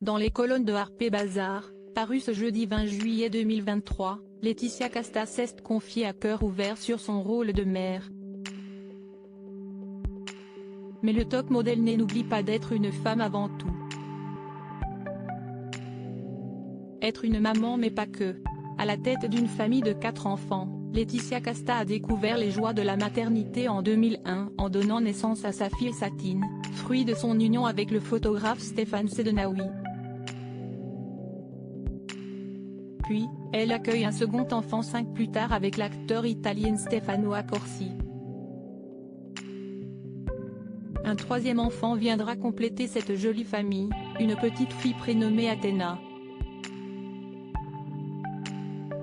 Dans les colonnes de Harper Bazaar, paru ce jeudi 20 juillet 2023, Laetitia Casta s'est confiée à cœur ouvert sur son rôle de mère. Mais le top modèle n'oublie pas d'être une femme avant tout. Être une maman mais pas que. À la tête d'une famille de 4 enfants, Laetitia Casta a découvert les joies de la maternité en 2001 en donnant naissance à sa fille Satine, fruit de son union avec le photographe Stéphane Sedenaoui. Puis, elle accueille un second enfant 5 plus tard avec l'acteur italien Stefano Accorsi. Un troisième enfant viendra compléter cette jolie famille, une petite fille prénommée Athéna.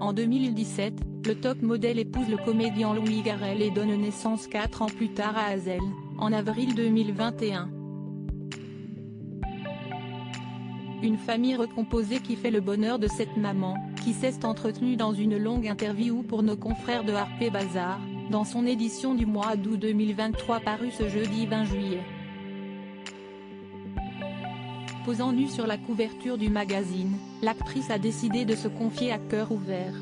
En 2017, le top modèle épouse le comédien Louis Garrel et donne naissance 4 ans plus tard à Hazel, en avril 2021. Une famille recomposée qui fait le bonheur de cette maman, qui s'est entretenue dans une longue interview pour nos confrères de Harper Bazaar, dans son édition du mois d'août 2023 parue ce jeudi 20 juillet. Posant nue sur la couverture du magazine, l'actrice a décidé de se confier à cœur ouvert.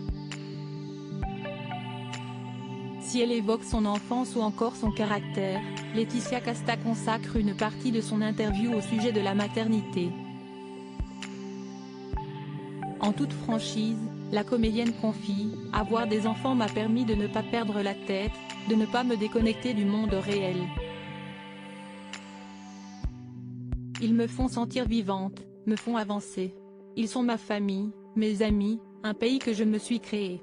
Si elle évoque son enfance ou encore son caractère, Laetitia Casta consacre une partie de son interview au sujet de la maternité. En toute franchise, la comédienne confie « Avoir des enfants m'a permis de ne pas perdre la tête, de ne pas me déconnecter du monde réel. Ils me font sentir vivante, me font avancer. Ils sont ma famille, mes amis, un pays que je me suis créé.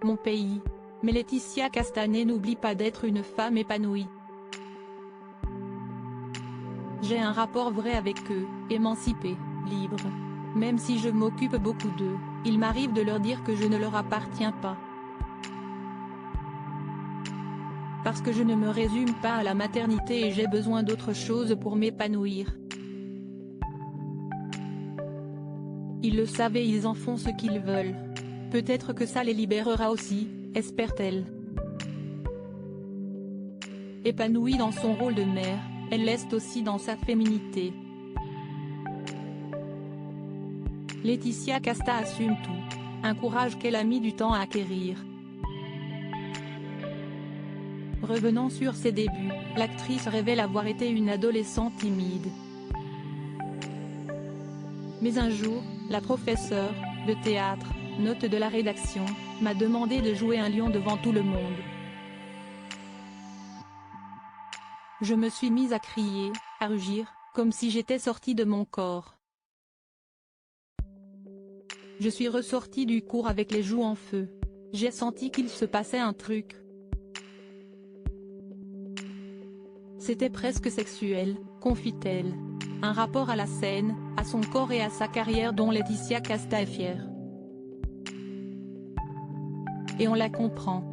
Mon pays. » Mais Laetitia Casta n'oublie pas d'être une femme épanouie. J'ai un rapport vrai avec eux, émancipé, libre. Même si je m'occupe beaucoup d'eux, il m'arrive de leur dire que je ne leur appartiens pas. Parce que je ne me résume pas à la maternité et j'ai besoin d'autre chose pour m'épanouir. Ils le savent et ils en font ce qu'ils veulent. Peut-être que ça les libérera aussi, espère-t-elle. Épanouie dans son rôle de mère, elle l'est aussi dans sa féminité. Laetitia Casta assume tout, un courage qu'elle a mis du temps à acquérir. Revenant sur ses débuts, l'actrice révèle avoir été une adolescente timide. Mais un jour, la professeure de théâtre, note de la rédaction, m'a demandé de jouer un lion devant tout le monde. Je me suis mise à crier, à rugir, comme si j'étais sortie de mon corps. Je suis ressortie du cours avec les joues en feu. J'ai senti qu'il se passait un truc. C'était presque sexuel, confie-t-elle. Un rapport à la scène, à son corps et à sa carrière dont Laetitia Casta est fière. Et on la comprend.